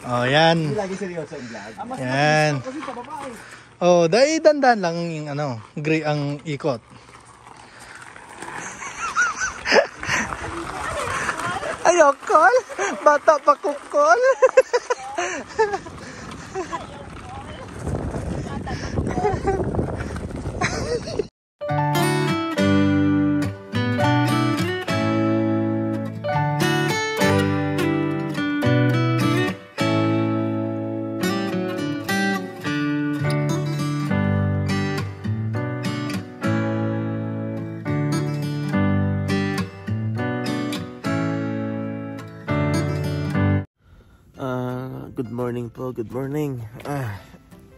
Oh, yan. Hindi lagi seryoso ang vlog. Yan. Kasi sa babae. Oh, dahil dandan lang yung gray ang ikot. Ayokol, bata pa kukol. Good morning po, good morning.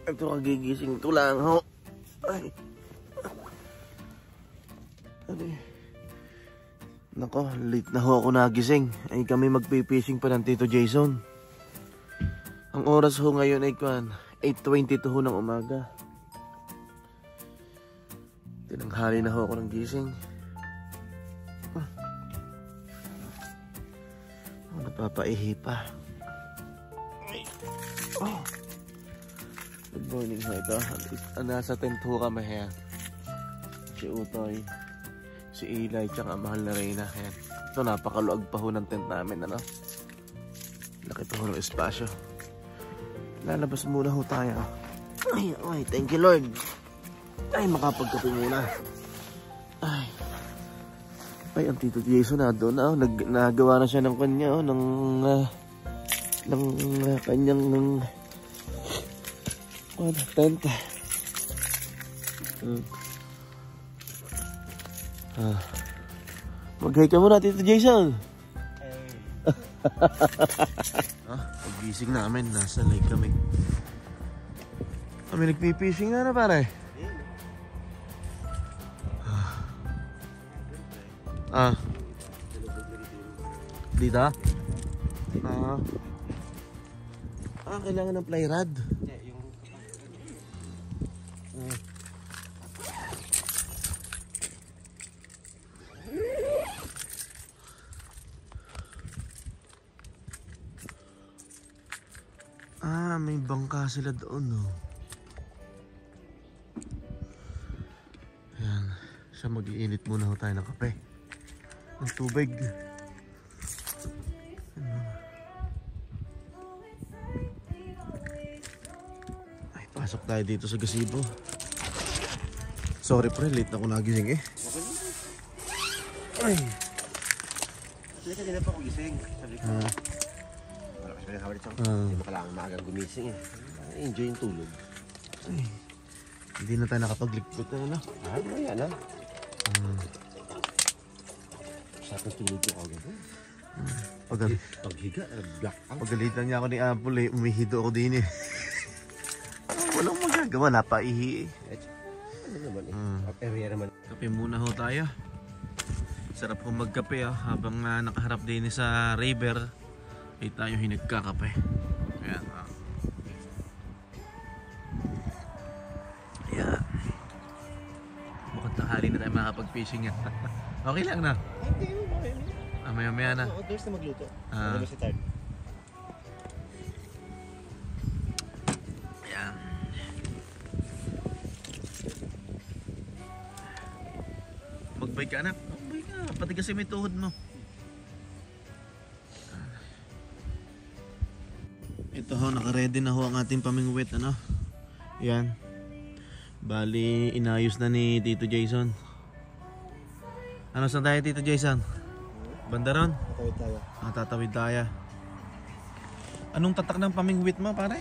Ito kagigising ko lang ho. Ay. Nako, late na ho ako nagising. Ay kami magpipishing pa ng Tito Jason. Ang oras ho ngayon ay 8:22 ho ng umaga. Tinanghali na ho ako ng gising. Napapaihi pa. Oh. Good morning ho ito. Nasa tent ho kami yan. Si Utoy, si Eli, tsaka mahal na Reyna. Yan. Ito napakaluag pa ho ng tent namin. Ano? Laki pa ho ng espasyo. Lalabas muna ho tayo. Ay, thank you Lord. Ay, makapagkape muna. Ay, ang Tito Jason na doon na. Nagawa na siya ng kanya. Ng kanyang tent. Mag-hi ka muna Tito Jason. Pag-gising namin nasa lake kami. Kami nagpipishing na pare. Dito? Kailangan ng fly rod. May bangka sila doon, no. Ayan. Siya mag-iinit muna tayo ng kape. Ng tubig. Pasok tayo dito sa gazebo. Sorry pre, late na ako nagising eh. Ay. Hindi ka din pa ako gising. Sabi ko. Wala kasi pinakawa dito. Hindi mo kailangan maagang gumising eh. Enjoy yung tulog. Ay. Hindi na tayo nakapaglikpot na ano. Yan ah. Sarap ng tulog ko agad. Paghiga, black out. Pagalitan niya ako ni Apple eh. Umihido ako din eh. Walang magagawa, napaihi eh. Ano naman eh? Area naman. Kape muna ho tayo. Sarap ho magkape habang nakaharap din sa river. Ay tayo hinagkakape. Ayan. Ayan. Mukhang tanghali na tayo makapag-fishing yan. Okay lang na. Maya-maya na. There's na magluto. Magluto si Tard. Magbay ka na. Magbay ka. Pati kasi may tuhod mo. Ito ho, naka-ready na ho ang ating pamingwit. Ano? Yan. Bali, inayos na ni Tito Jason. Ano saan tayo Tito Jason? Banda ron? Tatawid tayo. Tatawid tayo. Anong tatak ng pamingwit mo pare?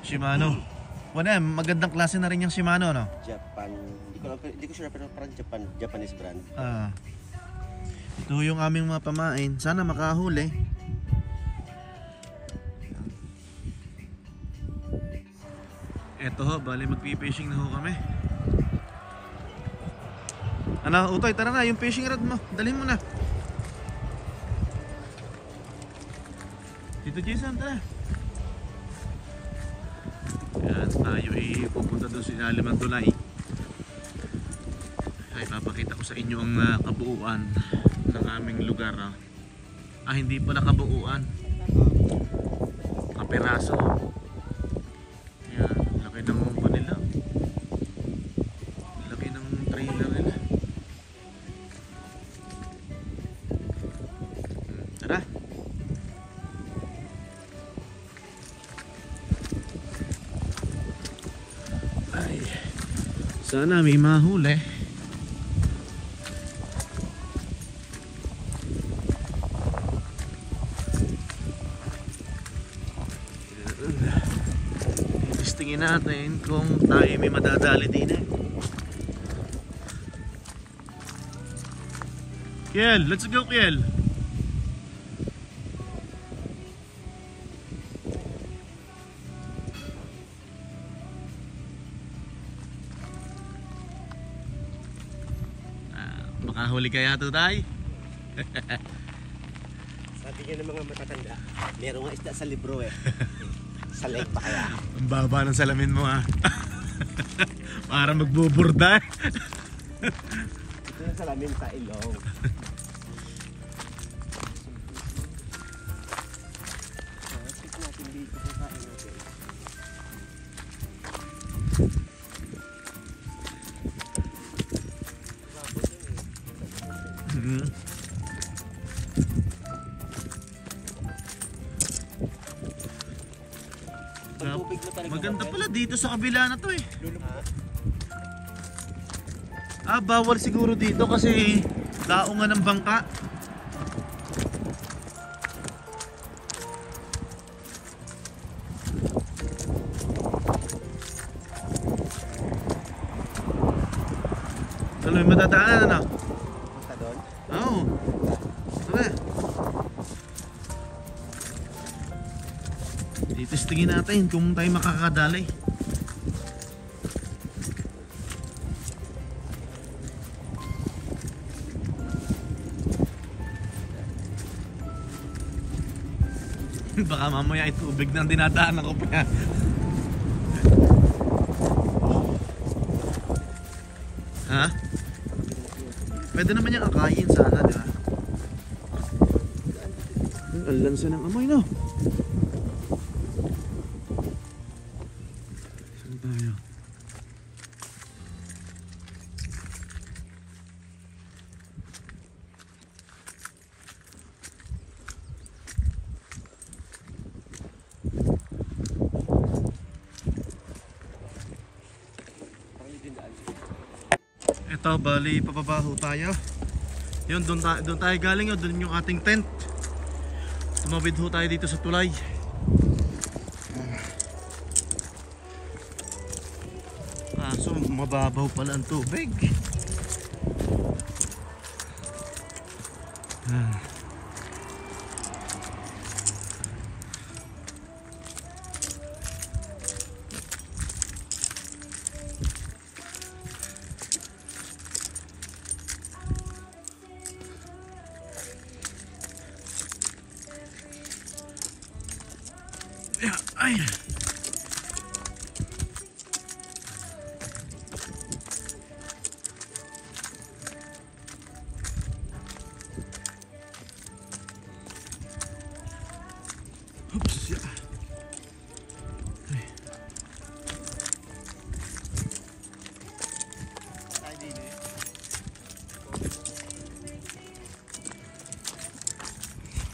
Shimano. Wala, magandang klase na rin yung Shimano, no? Japan. Hindi ko sure pero parang Japanese brand. Ito yung aming mga pamain. Sana makahuli. Eto ho, bali magpipishing na ho kami. Ano, Utoy, tara na, yung fishing rod mo. Dalhin mo na. Tito Jason, tara. Yan, tayo pupunta doon sa ilalim ng tulay. Ay, papakita ko sa inyo ang kabuuan ng aming lugar. Hindi pala kabuuan. peraso. Ayan, laki ng munggo nila. Laki ng trailer nila. Tara. Ay, sana may mahuli. Testingin natin kung tayo may madadali din eh. Kiel, let's go Kiel. Makahuli kaya ito tayo? Sabi nga ng mga matatanda, meron nga isda sa libro eh. Sa lake pa kaya. Ang baba ng salamin mo ha. Para magbuburda. Ito yung salamin sa ilong. Check natin dito kung kain natin. Maganda pala dito sa kabila na to eh. Bawal siguro dito kasi daungan ng bangka. Ano yung matadaanan ano? Punta doon? Oo. Tara. Titistingin natin kung tayo makakadali. Baka mamaya ay tubig na dinadaanan ko pa. Ha? Pwede naman yung akayin sana, di ba? Ang lansa ng amoy, no? Saan tayo? Ito, bali papabaho tayo. Yun, doon tayo galing yun. Doon yung ating tent. Tumawid ho tayo dito sa tulay. So mababaw pala ang tubig. Ay. Oops. Yeah. Ay.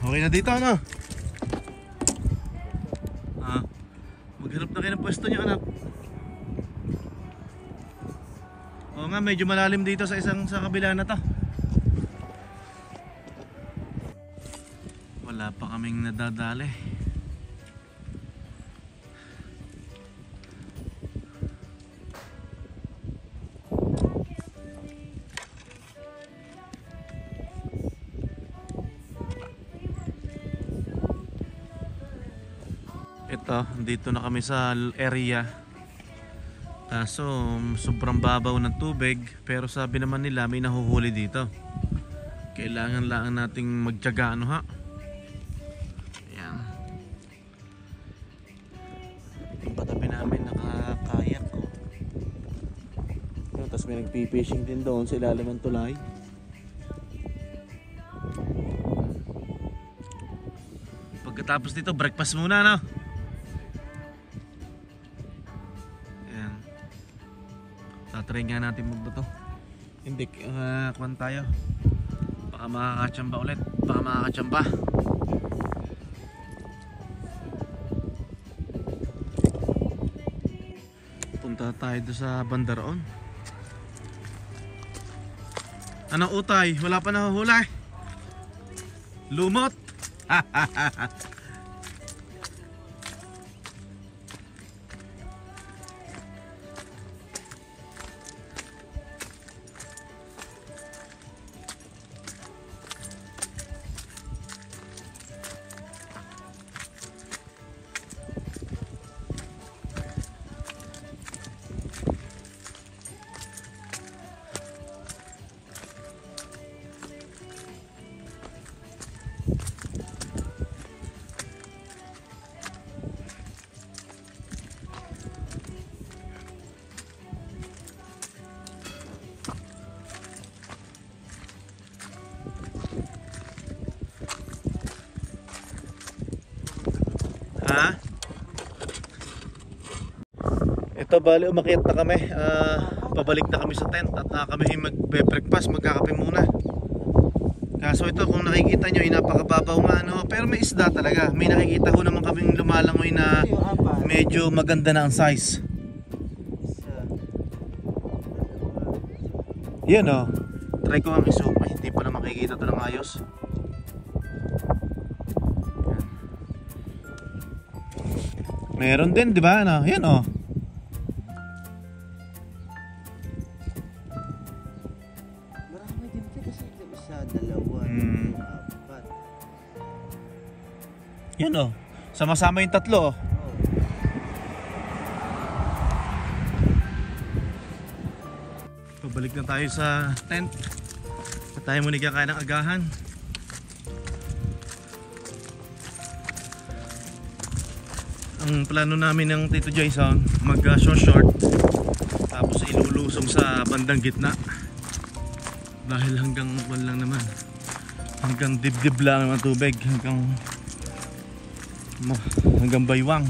Okay na dito ano? Maghanap na kayo ng pwesto nyo anak. Oo nga, medyo malalim dito sa kabila na to. Wala pa kaming nadadali. Ito, dito na kami sa area. Kaso sobrang babaw ng tubig, pero sabi naman nila may nahuhuli dito. Kailangan lang nating magtiyaga ano ha. Ayan. Yung patabi namin nakakayak ko. Tapos may nagpipishing din doon sa ilalim ng tulay. Pagkatapos dito breakfast muna no. Try nga natin magbato. Hindi, kuwan tayo. Baka makakatsamba ulit. Baka makakatsamba. Punta tayo doon sa bandaroon. Anong utay? Wala pa nahuhuli. Lumot. Ha? Ito bali umakyat na kami. Pabalik na kami sa tent at kami magbe-breakfast, magkakape muna. Kaso ito kung nakikita nyo, napakababaw nga no? Pero may isda talaga. May nakikita ko naman kaming lumalangoy na medyo maganda na ang size. Yan o. Try ko ang iso. Ay, hindi pa na makikita ito ng ayos. Meron din, di ba? Ano? Yan oh. Marami din kasi sa dalawa, apat. Yan oh. Sama-sama yung tatlo oh. Pabalik na tayo sa tent. At tayo muna kakain ng agahan. Ang plano namin ng Tito Jason, mag-short tapos ilulusong sa bandang gitna dahil hanggang wala lang naman, hanggang dibdib lang ang tubig, hanggang baywang.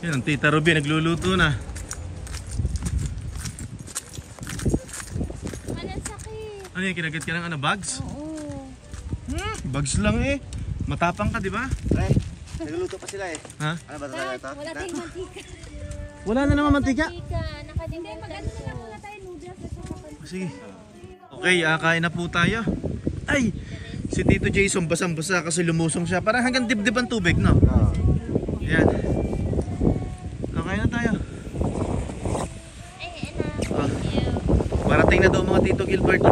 Yan, ang Tita Ruby nagluluto na. Walang sakit. Ano yan, kinagat ka ng ano, bags? Oo. Bags lang eh. Matapang ka, di ba? Pre, nagluluto pa sila eh. Ha? Ano ba talaga ito? Wala tayong mantika. Wala na naman mantika. Nakalimutan maganda na lang wala tayong noodles at saka pantika. Sige. Okay, kain na po tayo. Ay! Si Tito Jason basang-basa kasi lumusong siya. Parang hanggang dibdib ang tubig, no? Oo. Yan. Okay na tayo. Ay, anak. Ah. Thank you. Parating na daw mga Tito Gilbert.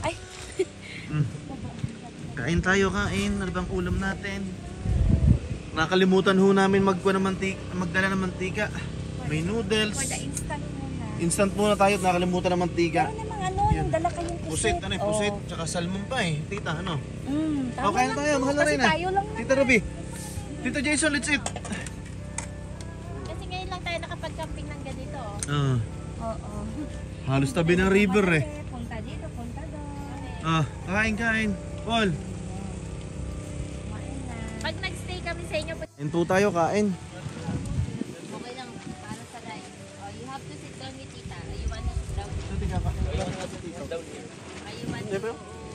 Ay. Kain tayo, kain. Ano bang ulam natin? Nakalimutan ho namin magdala ng mantika. May noodles. For the instant muna. Instant muna tayo at nakalimutan ng mantika. Pero namang ano, yung dala kayong Pusit, ano eh, pusit. Tsaka salmon pa eh. Tita, ano? Tama Okay na tayo, mahal na rin Kasi ah. tayo lang Tita Ruby. Tito Jason, let's eat. Kasi ngayon lang tayo nakapag-camping ng ganito. Oo. Halos tabi ng river eh. Punta dito, punta doon. Kain. Paul. Kumain na. Pag nag-stay kami sa inyo, Kain po tayo, kain. okay lang para sa live. Oh, you have to sit down with tita. You want to sit down with you want to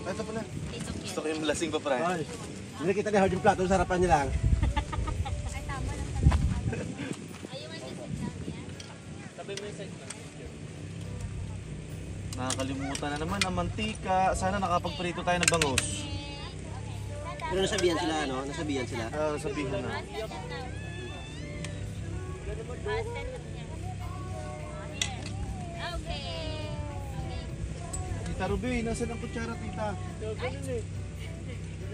Ito pala. it's okay. Gusto ko yung lasing pa, pre. Ay, hindi kita ni yung plato, sarapan niya lang. Ay, tama lang talaga. Ay, you want to sit down yan? Nakakalimutan na naman ang mantika. Sana nakapagprito tayo ng bangus. Pero nasabihan sila, ano? Nasabihan sila. Sabihin na. Okay. Tita Ruby, nasaan ang kutsara, tita?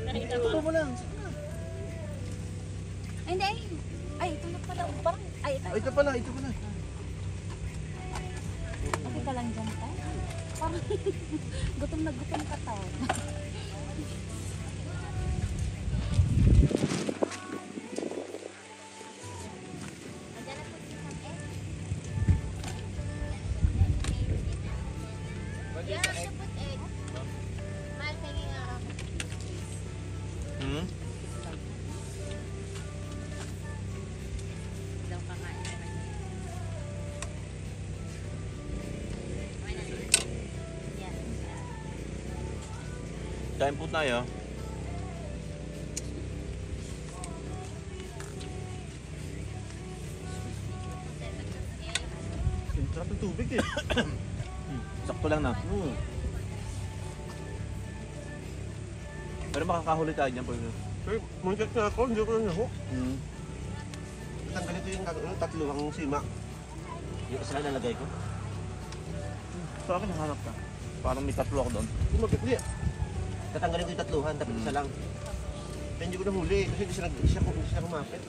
Ito mo lang. Ay, hindi. Ay, ito na pala. Parang, ay, ito. Ito pala, ito pala. Okay ka lang dyan, tayo. Parang, gutom na gutom ka tayo. You have to put egg. Mal, tingin nga. Hmm? Daw kakain ka na. Okay na. Yan. Kain po tayo. Sarap ng tubig eh. Sakto lang na. Pero makakahuli tayo dyan po. Pero muntik na ako, hindi ko na naho. Tanggalin ko yung tatlo ang sima. Yung isa lang nalagay ko. Sa akin nahanap ka. Parang may tatlo ako doon. Hindi. Tatanggalin ko yung tatluhan, dapat isa lang. Pero hindi ko nahuli kasi hindi siya kumapit.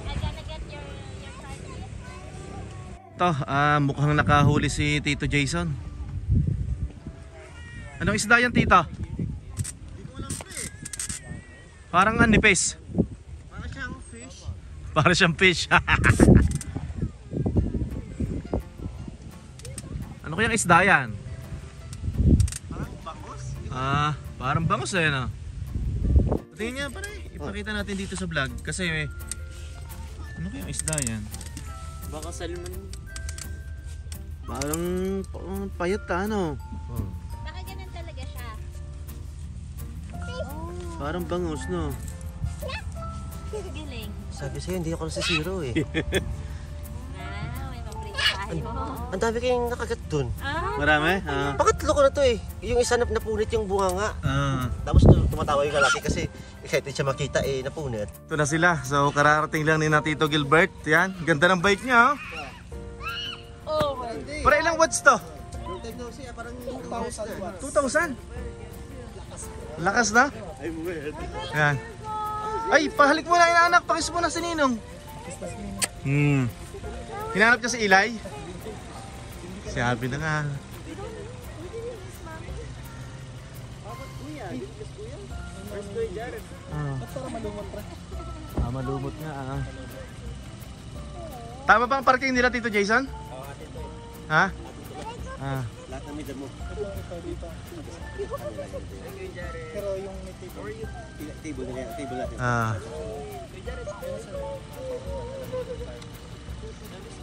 I'm gonna get your card. Ito, mukhang nakahuli si Tito Jason. Anong isda yan, Tito? Parang anipes. Parang siyang fish. Para siyang fish. Ano kayang isda yan? Parang bangos. Parang bangus eh, no? Tingnan niya, pare. Ipakita natin dito sa vlog. Kasi ano kayang isda yan? Baka salmon. Parang payat ano? Baka ganun talaga siya. Parang bangus, no? Galing. Sabi sa'yo, hindi ako nasisiro eh. May paborito tayo. Ang dami kayong nakagat dun. Marami? Pangatlo ko na to eh. Yung isa napunit yung bunganga. Tapos tumatawa yung lalaki kasi excited siya makita eh, napunit. Ito na sila. So, kararating lang ni na Tito Gilbert. Yan. Ganda ng bike niya, oh. Para ilang watts to? Yung technology, parang 2,000 watts. 2,000? Lakas na? Yan. Ay, pahalik mo na yung anak. Pakis mo na si Ninong. Hinanap niya si Eli. Sabi na nga. Malumot nga. Tama ba ang parking nila, Tito Jason? Ha? Lahat na middle mo. Pero yung table nila, table natin.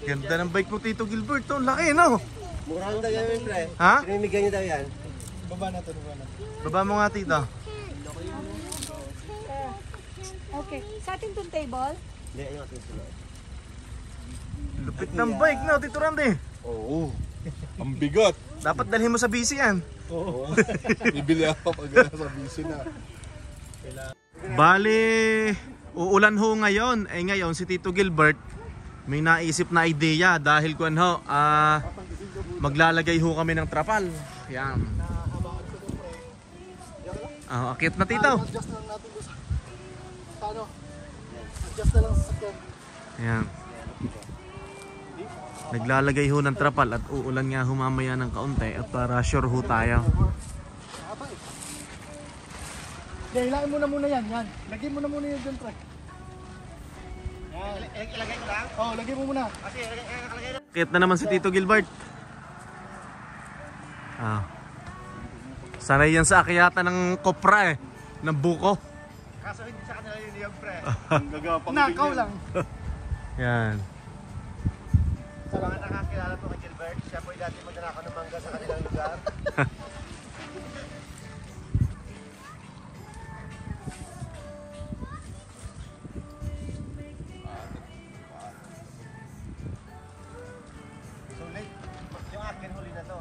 Ganda ng bike mo, Tito Gilbert. Oh, laki, no? Mura lang daw yan, pre. Ha? Pinamigay niya daw yan. Baba mo nga, Tito. Okay. Sa atin itong table? Hindi, yung ating sunod. Lupit ng bike, no, Tito Randy? Oo. Ang bigat. Dapat dalhin mo sa busy yan. Oo. Bibili ako pag nasa busy na. Bali, uulan ho ngayon. Eh ngayon, si Tito Gilbert may naisip na idea dahil kung ho, maglalagay ho kami ng trapal. Yan. Akit na, Tito. Adjust na lang natin doon sa... Paano? Adjust na lang sa sakyan. Ayan. Naglalagay ho ng trapal at uulan nga humamaya ng kaunti at para sure ho tayo. Hilain mo na muna yan. Lagyan mo na muna yan dyan, pre. Yan. Ilagay ko lang? Oo, lagyan mo muna. Kasi ilagay lang. Akit na naman si Tito Gilbert. Sanay yan sa akyatan ng kopra eh. Ng buko. Kaso hindi sa kanila yun yung pre. Ang gagapang Nakaw lang. Yan. Sa mga nakakilala po kay Gilbert, siya po yung dati magnanakaw ng mangga sa kanilang lugar. Sulit. Yung akin huli na to.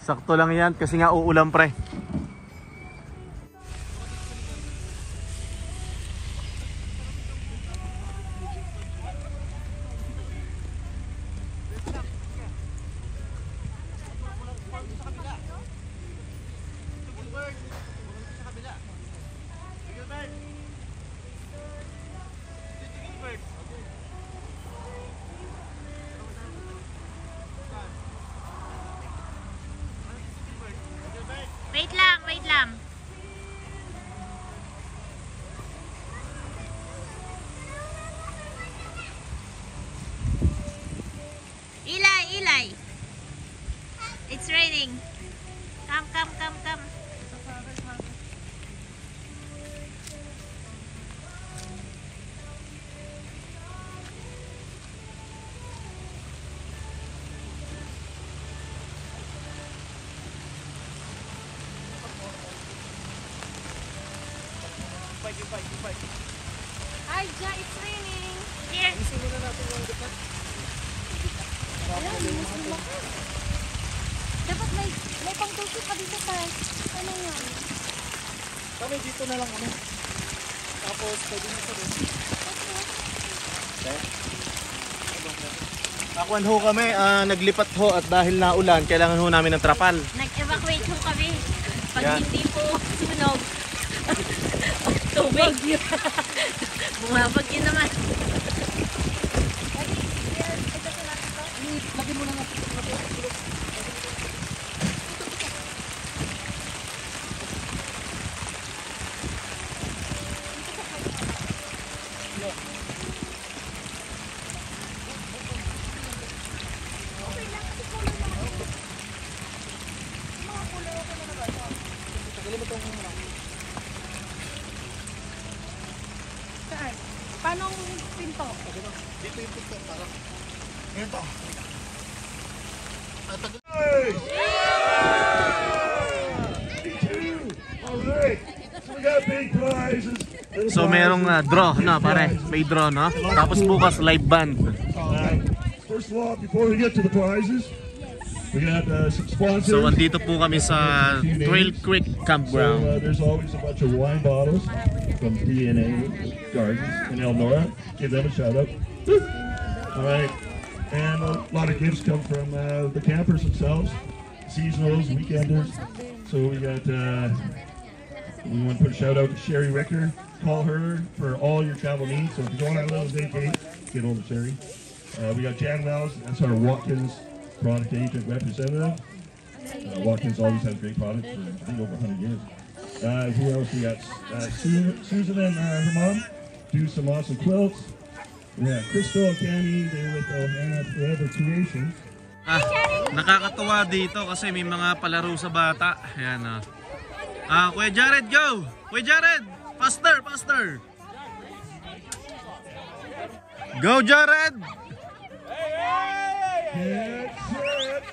Sakto lang yan kasi nga uulan, pre. Ay, Ja, it's raining. Isin muna natin yung lipat. Wala, minus lima ka. Dapat may pang-tulsi pa dito tayo. Ano yun? Kami dito na lang kami. Tapos pwede na sa rin. Akuan ho kami, naglipat ho at dahil naulan, kailangan ho namin ng trapal. Nag-evacuate ho kami. Pag Yan. hindi po sunog. Tubig. Bumabagyo naman. Lagi mo na natin. Saan? Paano pinto? Dito yung pito para. Ito. So merong draw na pare, may draw no? Tapos bukas live band. First of all, before we get to the prizes, we got some sponsors. So andito po kami sa Trail Creek Campground. So, there's always a bunch of wine bottles from DNA Gardens in Elnora. Give them a shout out. All right, and a lot of gifts come from the campers themselves, seasonals, weekenders. So we got. We want to put a shout out to Sherry Ricker. Call her for all your travel needs. So if you're going on a little vacay, get hold of Sherry. We got Jan Wells, that's our Watkins product agent representative. Watkins always has great products for I think over 100 years. Who else we got? Susan and her mom do some awesome quilts. Yeah, Crystal and Cammy, they're with Hannah Forever Creations. Nakakatuwa dito kasi may mga palaro sa bata. Ayan Kuya Jared, go! Kuya Jared! Faster, faster! Go, Jared! Get set!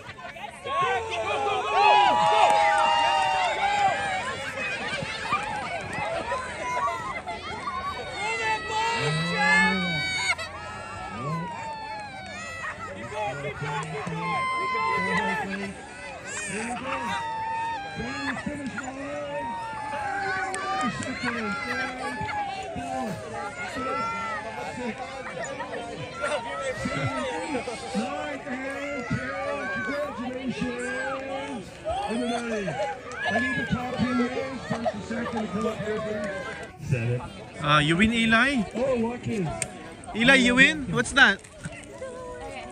Congratulations! Everybody, I need the top 10 names, first and second, to come up here, please. Said it. You win, Eli? Oh, Watkins. Eli, you win? What's that?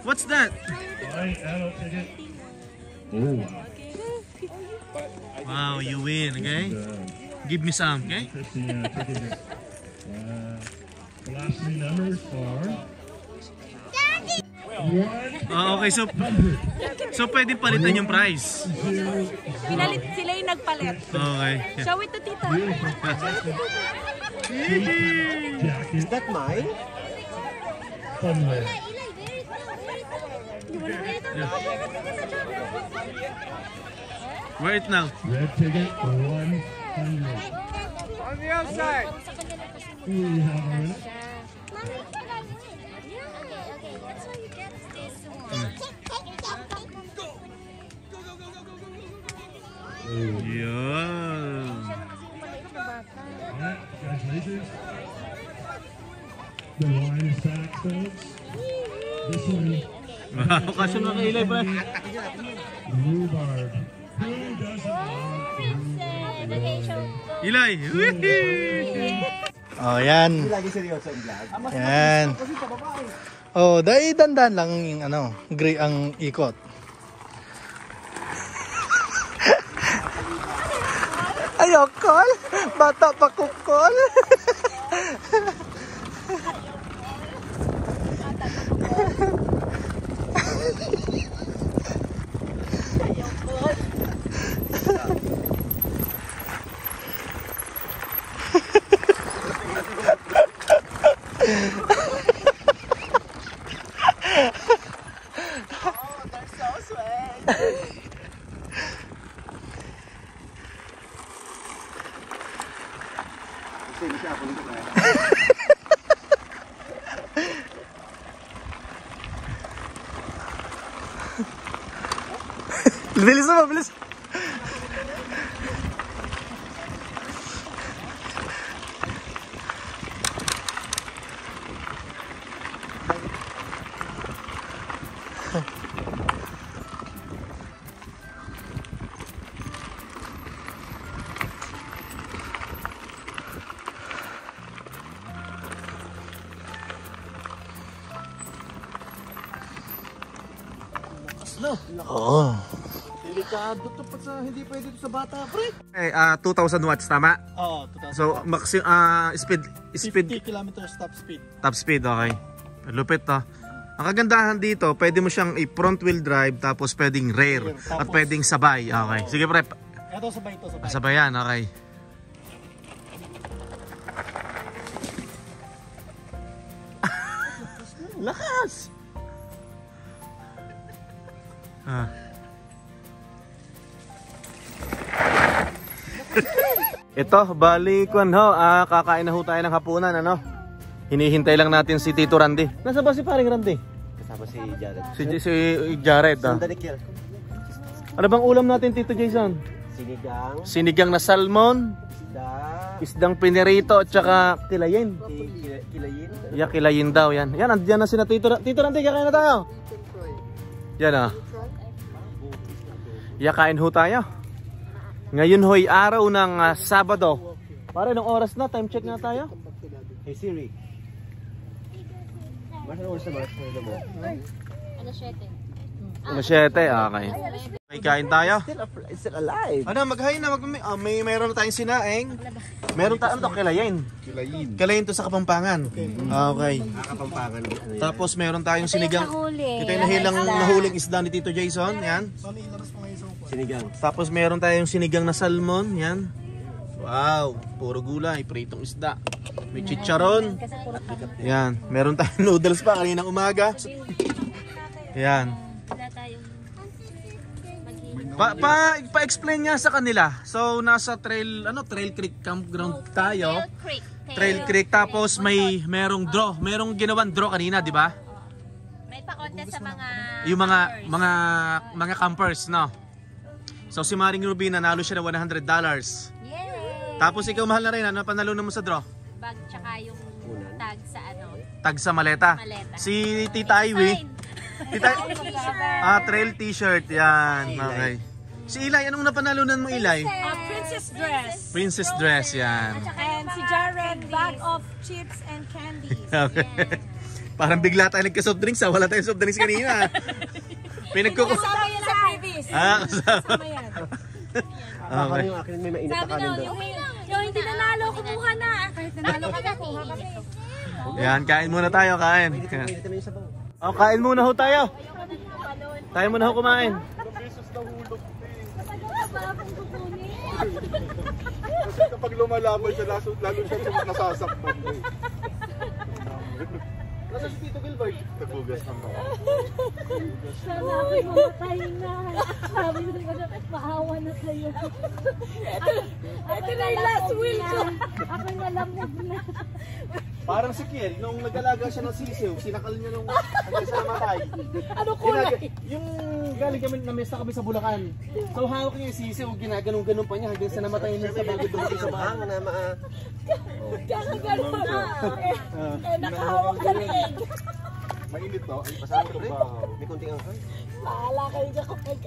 What's that? Alright, adult ticket. Oh, Wow, you win, okay? Give me some, okay? Interesting ticket here. The last three numbers are 100. Okay, so pwede palitan yung price. Pinalit sila yung nagpalit. Okay. Show it to tita. Jacket. Is that mine? Funwear. Wear it now. Red ticket, 100. On the outside. Who do we have already? Yun. Alright, congratulations. The wine is Saxons. This one, Wow, kasi nakailay pa. rhubarb. Who doesn't love rhubarb? Eli! Oh, yan. Lagi seryoso ang vlog. Yan. Oh, dahil dandan lang yung gray ang ikot. Ayokol, bata pa kukol. Sino siya ako nito kaya? Bilis mo, bilis. Oo. Delikado to pa sa hindi pwede to sa bata, pre. 2,000 watts, tama? Oo, 2000. So, speed 50 kilometers top speed. top speed, okay. Lupit to. Ang kagandahan dito, pwede mo siyang i-front wheel drive, tapos pwedeng rear, at Tapos- pwedeng sabay. Okay, sige pre. Ito sabay ito, sabay. Sabay yan, okay. Lakas! Ah. Ito, bali kwan ho, kakain na ho tayo ng hapunan, ano? Hinihintay lang natin si Tito Randy. Nasa ba si paring Randy? Kasama si Jared. Si Jared, ah. Sandali kill. Ano bang ulam natin, Tito Jason? Sinigang, Sinigang na salmon, isda, isdang pinirito, at saka kilayin. kilayin. Yeah, kilayin daw yan. Yan, andiyan na si Tito Randy, kakain na tayo. Yan ah. Yeah, kain ho tayo. Ngayon ho'y araw ng Sabado. Pare, nung oras na, time check nga tayo. Hey Siri. Masa oras na ba? Ano 7? Ano 7, okay. May kain tayo. Still alive. Ano, mag-hi na. Mayroon na tayong sinaing. Meron tayo, ano to, kilayin. Kilayin. Kilayin to sa Kapampangan. Okay. Nakakapampangan. Tapos meron tayong sinigang. Ito yung nahuling isda ni Tito Jason. Yan. Sinigang. Tapos meron tayong sinigang na salmon. Yan. Wow. Puro gulay. Pritong isda. May chicharon. Yan. Meron tayong noodles pa kaninang umaga. Yan. Wala tayong Pa-explain niya sa kanila. So nasa Trail Creek campground tayo. Trail Creek, tapos merong draw. Merong ginawang draw kanina, di ba? May pa-contest sa mga Yung mga campers, no? So si Maring Ruby nanalo siya ng $100. Yay! Tapos ikaw, mahal na rin, ano panalunan mo sa draw? Bag tsaka yung tag sa Tag sa maleta. Si Tita Ivy. Trail t-shirt, yan. Okay. Si Eli, anong napanalunan mo, Eli? Princess dress. Princess dress, yan. And si Jared, bag of chips and candies. Okay. Parang bigla tayo nagka-soft drinks, wala tayong soft drinks kanina. Kasama yan sa previous. Kasama yan. Okay. Yung akin may mainit na Sabi kanin na, doon. yung hindi nanalo, kumuha na. Kahit nanalo ka na, kuha kami. Yan, kain muna tayo, kain. Mainit naman yung sabaw. Oh, kain muna ho tayo. Tayo muna ho kumain. Kasi kapag lumalaban siya, lalo siya nasasaktan. Nasa si Tito Gilbert? Nagugas ng mga. Sana ako'y mamatay na. Sabi mo na, maawa na kayo. Ito na yung last will ko. Ako nalamog na. Parang si Kiel, nung nag-alaga siya ng sisiw, sinakal niya nung hanggang sa namatay. Ano kulay? Yung galing kami, namesta kami sa Bulacan. So hawak niya yung sisiw, ginaganong-ganon pa niya hanggang sa namatay niya sa bago doon sa bahay. Ang na Kakagano na. Nakahawak ka rin. Mainit to. Ay, pasama ito ba? may kunting angkay. Bahala kayo dyan kapag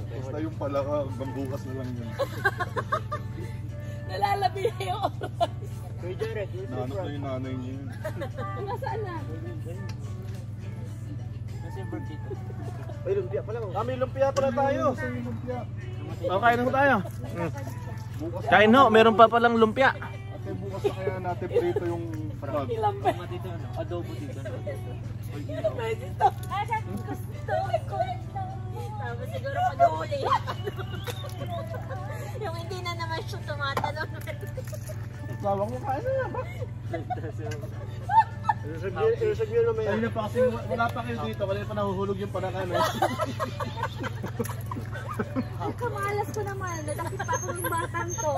Basta yung pala ka, hanggang bukas na lang yun. nalalabi na yung oras. Nahanap na yung nanay niya yun. Nasaan na? Ay, lumpia pala. Kami lumpia pala tayo. O, kain ho tayo. Bukas Kain ho, meron pa palang lumpia. Ate, bukas na kaya natin prito yung pag. Tapos siguro pag-uuli. Yung hindi na naman siya tumatalon. Bawang mo kain na ba? Ilusog yun mamaya. Kanina pa kasi wala pa kayo dito, wala pa nahuhulog yung panakan. Ang kamalas ko naman. Nalaki pa ako ng batang ko.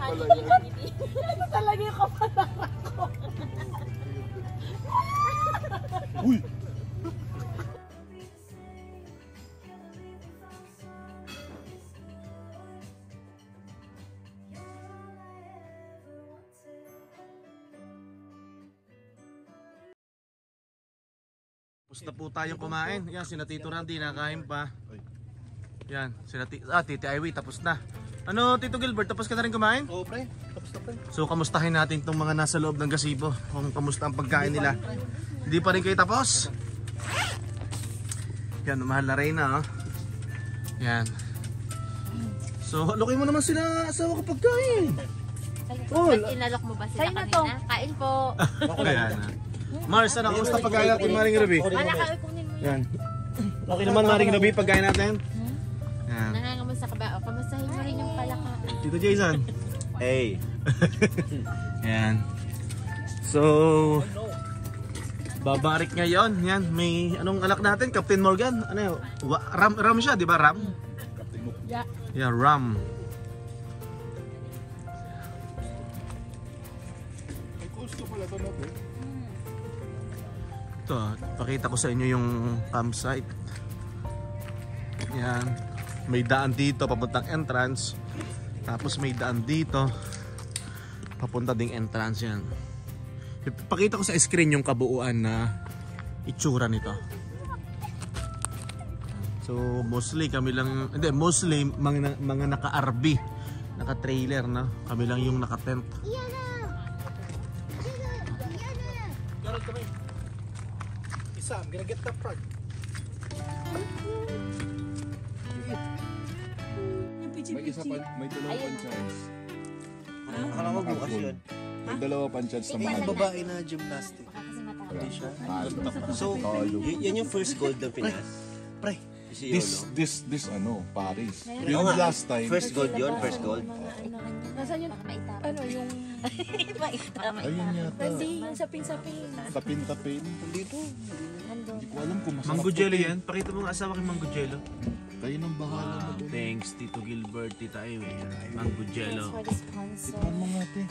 pala yan. Ito talaga yung kapalaran ko. Uy! Tapos na po tayong kumain. Yan, sina Tito Randy nakain pa. Yan, Titi Ivy tapos na. Ano Tito Gilbert, tapos ka na rin kumain? Oo, pre. Tapos na, pre. So kamustahin natin itong mga nasa loob ng gazebo. Kung kamusta ang pagkain nila. Hindi pa rin kayo tapos. Yan, mahal na Reyna oh. Yan. So, halukin mo naman sila asawa ko pagkain. Ba't inalok mo ba sila kanina? Kain po. Ayan. Mars, ano, kamusta pagkain natin Maring Ruby? Malakay, kunin mo Yan. yan. Okay naman Maring Ruby, pagkain natin? Yan. Nangangamusta ka ba? O, kamustahin mo rin yung palaka. Tito Jason. Hey. Yan. So, babarik ngayon. Yan, may anong alak natin? Captain Morgan. Ano yun? Ram siya, di ba? Ram? Yeah. Yeah, ram. Ang gusto pala ito natin. Ito, pakita ko sa inyo yung campsite. Yan. May daan dito, papuntang entrance. Tapos may daan dito. Papunta ding entrance yan. Pakita ko sa screen yung kabuuan na itsura nito. So mostly kami lang, hindi, mostly mga naka-RV, naka-trailer na. Kami lang yung naka-tent. Isa, I'm gonna get the front. May isa pa, may dalawa pang chance. Akala ko bukas yun. May dalawa pang chance na mahal. Babae na gymnastic. Baka kasi matalo. Hindi siya. Mahal. So, yan yung first gold ng Pinas. Pre, si Yolo. This ano, Paris. Oo Yung nga. last time. First gold yun, first gold. Nasaan yung, Baka maitapon. ano, yung, Ayun yata. hindi, yung sapin-sapin. Tapin-tapin. Dito. Hindi ko alam kung masarap. Mango jello yan. Pakita mo nga asawa kay Mango jello. Kayo nang bahala mo doon. Thanks Tito Gilbert, Tita Ivy. Mango jello. For the sponsor. Tikman mo nga, te.